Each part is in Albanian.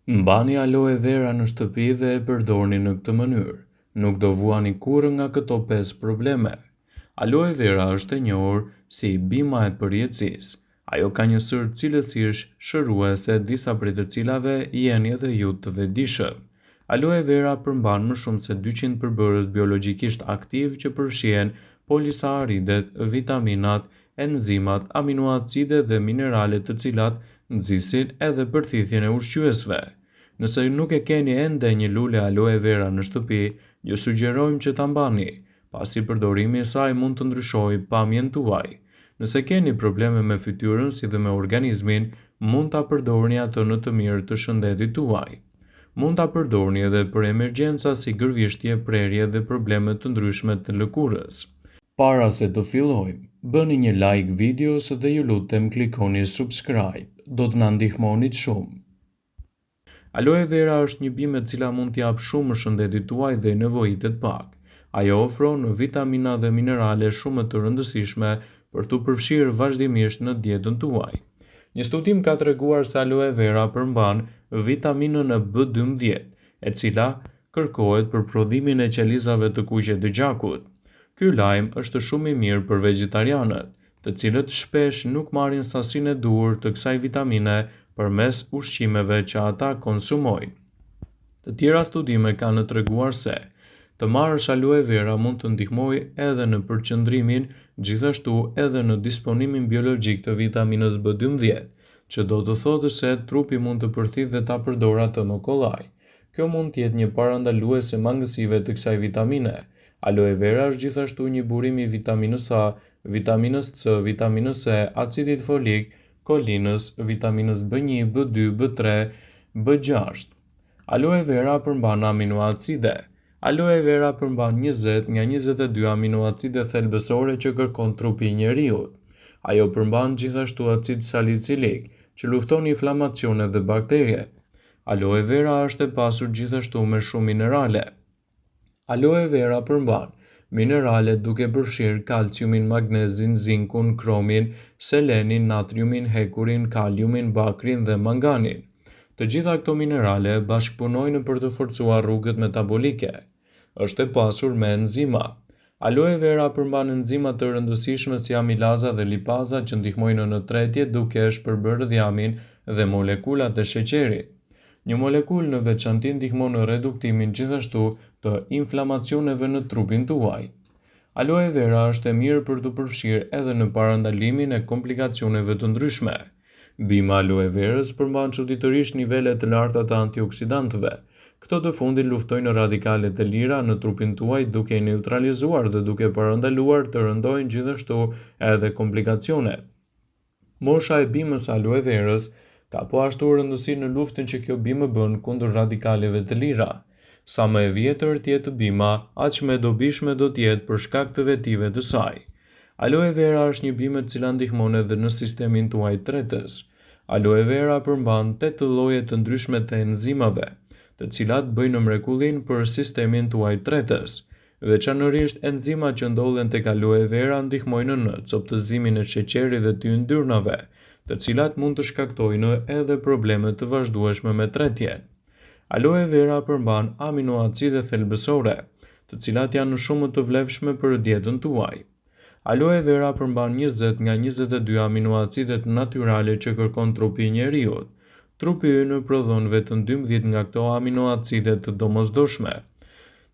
Mbani aloe vera në shtëpi dhe e përdorni në këtë mënyrë. Nuk do vuani kurrë nga këto 5 probleme. Aloe vera është e njohur si bima e përjetësisë. Ajo ka një sër cilësish shëruese, disa prej të cilave jeni edhe ju të vetëdijshëm. Aloe vera përmban më shumë se 200 përbërës biologjikisht aktiv që përfshihen polisaharidet, vitaminat, enzimat, aminoacide dhe minerale të cilat nxisin edhe përthithjen e ushqyesve. Nëse nuk e keni ende një lule aloe vera në shtëpi, ju sugjerojmë që ta mbani, pasi përdorimi i saj mund të ndryshojë pamjen tuaj. Nëse keni probleme me fytyrën si dhe me organizmin, mund ta përdorni atë në të mirë të shëndetit tuaj. Mund ta përdorni edhe për emergjenca si gërvishtje, prerje dhe probleme të ndryshme të lëkurës. Para se të fillojmë, bëni një like videos dhe ju lutem klikoni subscribe, do të na ndihmonit shumë. Aloe vera është një bimë e cila mund t'jap shumë shëndetit tuaj dhe nevojitet pak. Ajo ofron vitamina dhe minerale shumë të rëndësishme për t'u përfshirë vazhdimisht në dietën tuaj. Një studim ka treguar se aloe vera përmban vitaminën e B12, e cila kërkohet për prodhimin e qelizave të kuqe të gjakut. Ky lajm është shumë i mirë për vegetarianët, të cilët shpesh nuk marrin sasinë e duhur të kësaj vitamine përmes ushqimeve që ata konsumojnë. Të tjera studime kanë treguar se të marrësh aloe vera mund të ndihmojë edhe në përqendrimin, gjithashtu edhe në disponimin biologjik të vitaminës B12, që do të thotë se trupi mund të përthithë dhe ta përdorë atë më kollaj. Kjo mund të jetë një parandalues e mangësive të kësaj vitamine. Aloe vera është gjithashtu një burim i vitaminës A, vitaminës C, vitaminës E, acidit folik, kolinës, vitaminës B1, B2, B3, B6. Aloe vera përmban aminoacide. Aloe vera përmban 20 nga 22 aminoacide thelbësore që kërkon trupi i njeriut. Ajo përmban gjithashtu acid salicilik, që lufton inflamacione dhe bakterjet. Aloe vera është e pasur gjithashtu me shumë minerale. Aloe vera përmban minerale duke përfshirë kalciumin, magnezin, zinkun, kromin, selenin, natriumin, hekurin, kaliumin, bakrin dhe manganin. Të gjitha këto minerale bashkëpunojnë për të forcuar rrugët metabolike. Është e pasur me enzima. Aloe vera përmban enzima të rëndësishme si amilaza dhe lipaza që ndihmojnë në tretje duke shpërbërë dhjamin dhe molekulat e sheqerit. Një molekul në veçanti ndihmon në reduktimin gjithashtu të inflamacioneve në trupin tuaj. Aloe vera është e mirë për të përfshirë edhe në parandalimin e komplikacioneve të ndryshme. Bima aloe verës përmban çuditërisht nivele të larta të antioksidantëve. Këto të fundit luftojnë radikalet e lira në trupin tuaj duke i neutralizuar dhe duke parandaluar të rëndojnë gjithashtu edhe komplikacionet. Mosha e bimës aloe verës ka po ashtu rëndësi në luftën që kjo bimë bën kundër radikaleve të lira. Sa më e vjetër të jetë bima, aq më e dobishme do të jetë për shkak të vetive të saj. Aloe vera është një bimë e cila ndihmon edhe në sistemin tuaj tretës. Aloe vera përmban 8 lloje të ndryshme të enzimave, të cilat bëjnë mrekullin për sistemin tuaj tretës. Veçanërisht enzimat që ndodhen tek aloe vera ndihmojnë në coptëzimin e sheqerit dhe të yndyrnave, të cilat mund të shkaktojnë edhe probleme të vazhdueshme me tretjen. Aloe vera përmban aminoacide thelbësore, të cilat janë shumë të vlefshme për dietën tuaj. Aloe vera përmban 20 nga 22 aminoacidet natyrale që kërkon trupi i njeriut. Trupi ynë prodhon vetëm 12 nga këto aminoacide të domosdoshme.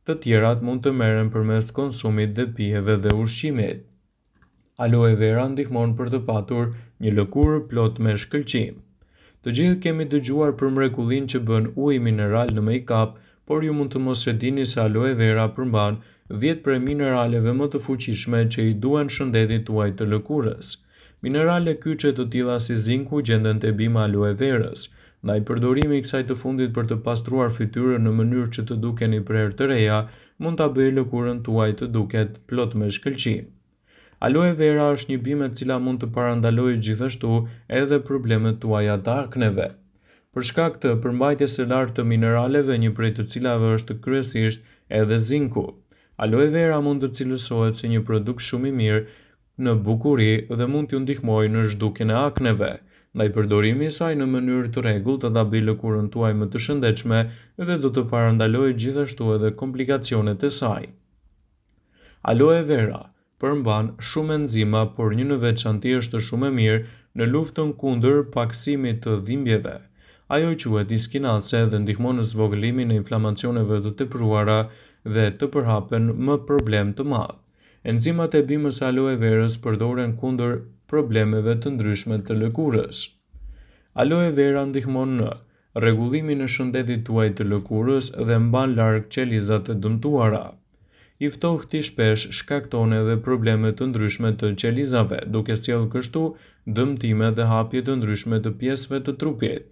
Të tjerat mund të merren përmes konsumit dhe pijeve dhe ushqimit. Aloe vera ndihmon për të patur një lëkurë plot me shkëlqim. Të gjithë kemi dëgjuar për mrekullinë që bën uji mineral në make-up, por ju mund të mos e dini se aloe vera përmban 10 prej mineraleve më të fuqishme që i duan shëndetit tuaj të lëkurës. Minerale kyçe të tilla si zinku gjenden te bima aloe verës. Ndaj përdorimi i kësaj të fundit për të pastruar fytyrën në mënyrë që të dukeni prerë të reja, mund ta bëjë lëkurën tuaj të duket plot me shkëlqim. Aloe vera është një bimë e cila mund të parandalojë gjithashtu edhe problemet tuaja të akneve. Për shkak të përmbajtjes së lartë të mineraleve, një prej të cilave është kryesisht edhe zinku. Aloe vera mund të cilësohet si një produkt shumë i mirë në bukuri dhe mund t'ju ndihmojë në zhdukjen e akneve. Ndaj përdorimi i saj në mënyrë të rregullt do ta bëjë lëkurën tuaj më të shëndetshme dhe do të parandalojë gjithashtu edhe komplikacionet e saj. Aloe vera përmban shumë enzima, por një në veçanti është shumë e mirë në luftën kundër paksimit të dhimbjeve. Ajo quhet iskinase dhe ndihmon në zvogëlimin e inflamacioneve të tepruara dhe të përhapen më problem të madh. Enzimat e bimës së aloe verës përdoren kundër problemeve të ndryshme të lëkurës. Aloe vera ndihmon në rregullimin e shëndetit tuaj të lëkurës dhe mban larg qelizat e dëmtuara. I ftohti shpesh shkakton edhe probleme të ndryshme të qelizave, duke sjellë kështu dëmtime dhe hapje të ndryshme të pjesëve të trupit,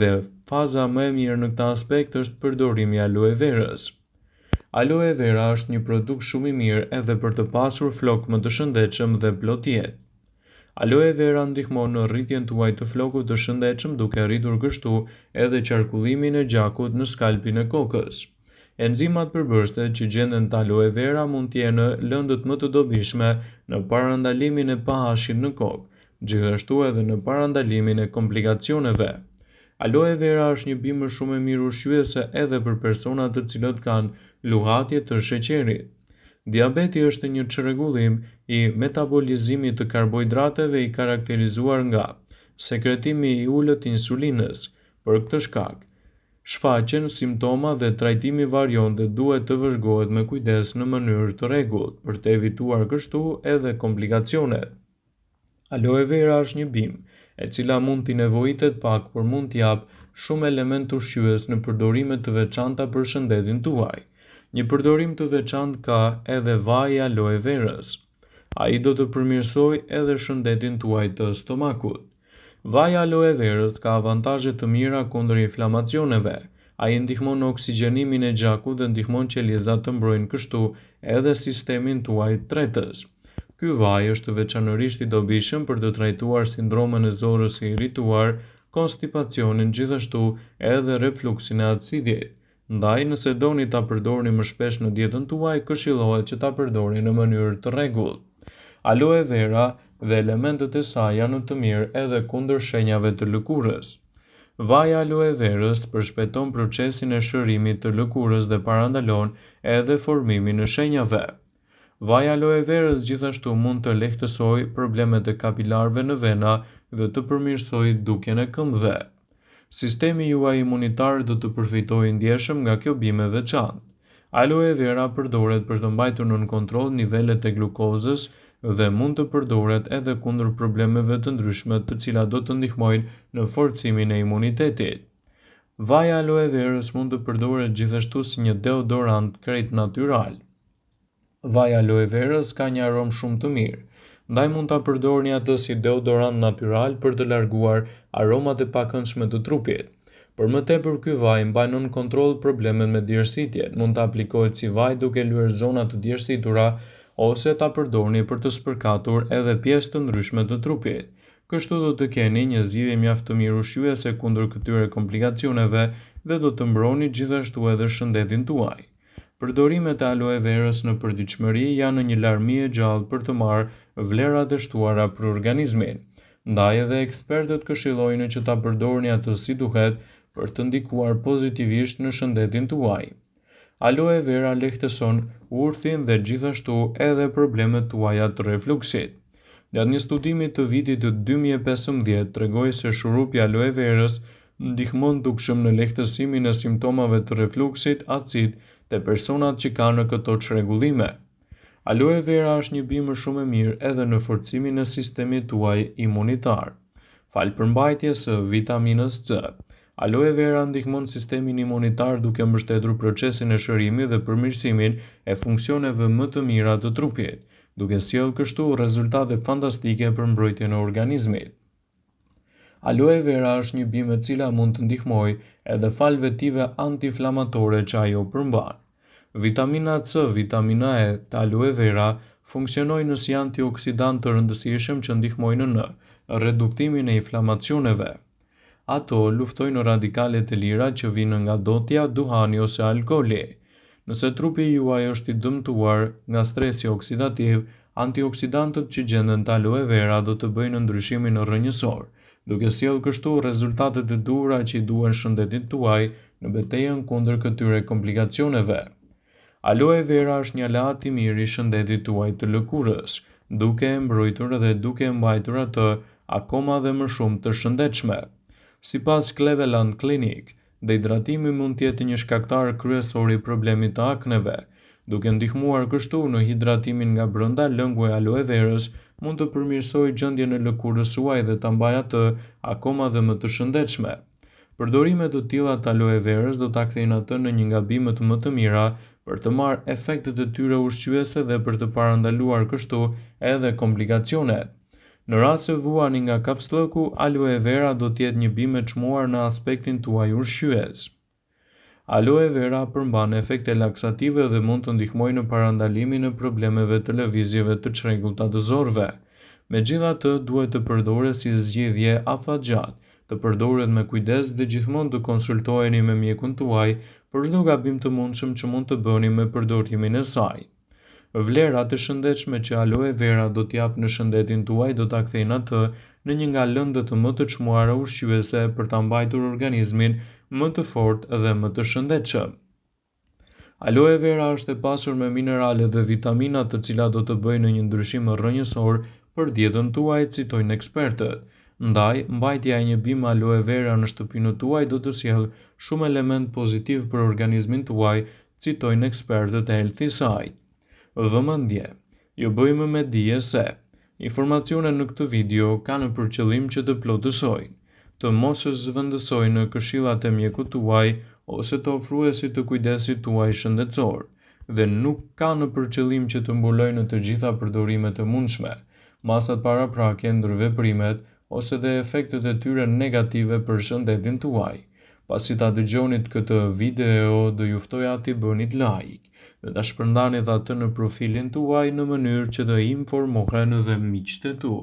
dhe faza më e mirë në këtë aspekt është përdorimi i aloe verës. Aloe vera është një produkt shumë i mirë edhe për të pasur flok më të shëndetshëm dhe plot jetë. Aloe vera ndihmon në rritjen tuaj të flokut të shëndetshëm, duke rritur kështu edhe qarkullimin e gjakut në skalpin e kokës. Enzimat përbërëse që gjenden te aloe vera mund të jenë lëndët më të dobishme në parandalimin e pahashit në kokë, gjithashtu edhe në parandalimin e komplikacioneve. Aloe vera është një bimë shumë e mirë ushqyese edhe për persona të cilët kanë luhatje të sheqerit. Diabeti është një çrregullim i metabolizimit të karbohidrateve i karakterizuar nga sekretimi i ulët i insulinës. Për këtë shkak, shfaqen simptoma dhe trajtimi varion dhe duhet të vëzhgohet me kujdes në mënyrë të rregullt për të evituar kështu edhe komplikacionet. Aloe vera është një bimë e cila mund t'i nevojitet pak, por mund t'jap shumë element ushqyes në përdorime të veçanta për shëndetin tuaj. Një përdorim të veçantë ka edhe vaji i aloe verës. Ai do të përmirësojë edhe shëndetin tuaj të stomakut. Vaji i aloe verës ka avantazhe të mira kundër inflamacioneve. Ai ndihmon në oksigjenimin e gjakut dhe ndihmon qelizat të mbrojnë kështu edhe sistemin tuaj tretës. Ky vaj është veçanërisht i dobishëm për të trajtuar sindromën e zorrës së irrituar, konstipacionin, gjithashtu edhe refluksin e acidit. Ndaj, nëse doni ta përdorni më shpesh në dietën tuaj, këshillohet që ta përdorni në mënyrë të rregullt. Aloe vera dhe elementet e saj janë të mirë edhe kundër shenjave të lëkurës. Vaji i aloe verës përshpejton procesin e shërimit të lëkurës dhe parandalon edhe formimin e shenjave. Vaji i aloe verës gjithashtu mund të lehtësojë problemet e kapilarëve në vena dhe të përmirësojë dukjen e këmbëve. Sistemi juaj imunitar do të përfitojë ndjeshëm nga kjo bimë e veçantë. Aloe vera përdoret për të mbajtur nën kontroll nivelet e glukozës dhe mund të përdoret edhe kundër problemeve të ndryshme të cilat do të ndihmojnë në forcimin e imunitetit. Vaji i aloe verës mund të përdoret gjithashtu si një deodorant krejt natyral. Vaji i aloe verës ka një aromë shumë të mirë. Ndaj mund ta përdorni atë si deodorant natyral për të larguar aromat e pakëndshme të trupit. Por më tepër ky vaj mban nën kontroll problemet me djersitjen. Mund të aplikohet si vaj duke lyer zona të djersitura ose ta përdorni për të spërkatur edhe pjesë të ndryshme të trupit. Kështu do të keni një zgjidhje mjaft të mirë ushqyese kundër këtyre komplikacioneve dhe do të mbroni gjithashtu edhe shëndetin tuaj. Përdorimet e aloe verës në përditshmëri janë një larmi e gjallë për të marrë vlerat e shtuara për organizmin. Ndaj edhe ekspertët këshillojnë që ta përdorni atë si duhet për të ndikuar pozitivisht në shëndetin tuaj. Aloe vera lehtëson urthin dhe gjithashtu edhe problemet tuaja të refluksit. Gjatë një studimi të vitit të 2015 tregoi se shurupi i aloe verës ndihmon dukshëm në lehtësimin e simptomave të refluksit acid te personat që kanë këto çrregullime. Aloe vera është një bimë shumë e mirë edhe në forcimin e sistemit tuaj imunitar. Fal përmbajtjes së vitaminës C. Aloe vera ndihmon sistemin imunitar duke mbështetur procesin e shërimit dhe përmirësimin e funksioneve më të mira të trupit, duke sjellë kështu rezultate fantastike për mbrojtjen e organizmit. Aloe vera është një bimë e cila mund të ndihmojë edhe fal vetive antiinflamatore që ajo përmban. Vitamina C, vitamina E të aloe vera funksionojnë si antioksidant të rëndësishëm që ndihmojnë në reduktimin e inflamacioneve. Ato luftojnë radikalet e lira që vijnë nga dotja, duhani ose alkooli. Nëse trupi juaj është i dëmtuar nga stresi oksidativ, antioksidantët që gjenden te aloe vera do të bëjnë ndryshimin rrënjësor. duke sjellë kështu rezultatet e duhura që i duan shëndetit tuaj në betejën kundër këtyre komplikacioneve. Aloe vera është një aleat i mirë i shëndetit tuaj të lëkurës, duke e mbrojtur dhe duke e mbajtur atë akoma dhe më shumë të shëndetshme. Sipas Cleveland Clinic, dehidratimi mund të jetë një shkaktar kryesor i problemit të akneve, duke ndihmuar kështu në hidratimin nga brenda. Lëngu e aloe verës mund të përmirësojë gjendjen e lëkurës suaj dhe ta mbajë atë akoma dhe më të shëndetshme. Përdorimet të tilla të aloe verës do ta kthejnë atë në një nga bimët më të mira për të marrë efektet e tyre ushqyese dhe për të parandaluar kështu edhe komplikacionet. Në rast se vuani nga kapslëku, aloe vera do të jetë një bimë e çmuar në aspektin tuaj ushqyes. Aloe vera përmban efekte laksative dhe mund të ndihmojë në parandalimin e problemeve të lëvizjeve të çrregullta të zorëve. Megjithatë, duhet të përdoret si zgjidhje afatgjatë, të përdoret me kujdes dhe gjithmonë të konsultoheni me mjekun tuaj për çdo gabim të mundshëm që mund të bëni me përdorimin e saj. Vlerat e shëndetshme që aloe vera do t'jap në shëndetin tuaj do ta kthejnë atë në një nga lëndët më të çmuara ushqyese për ta mbajtur organizmin më të fortë dhe më të shëndetshëm. Aloe vera është e pasur me minerale dhe vitamina të cilat do të bëjnë një ndryshim rrënjësor për dietën tuaj, citojnë ekspertët. Ndaj, mbajtja e një bim aloe vera në shtëpinë tuaj do të sjellë shumë element pozitiv për organizmin tuaj, citojnë ekspertët e Healthy Side. Vëmendje, jo bëjmë me dije se informacionet në këtë video kanë për qëllim që të plotësojnë, të mos zëvendësojnë në këshillat e mjekut tuaj ose të ofruesit të kujdesit tuaj shëndetësor, dhe nuk kanë për qëllim që të mbulojnë të gjitha përdorimet e mundshme, masat paraprake ndër veprimet ose dhe efektet e tyre negative për shëndetin tuaj. Pasi ta dëgjonit këtë video, do ju ftoja t'i bënit like dhe ta shpërndanit atë në profilin tuaj në mënyrë që të informohen edhe miqtë e tu.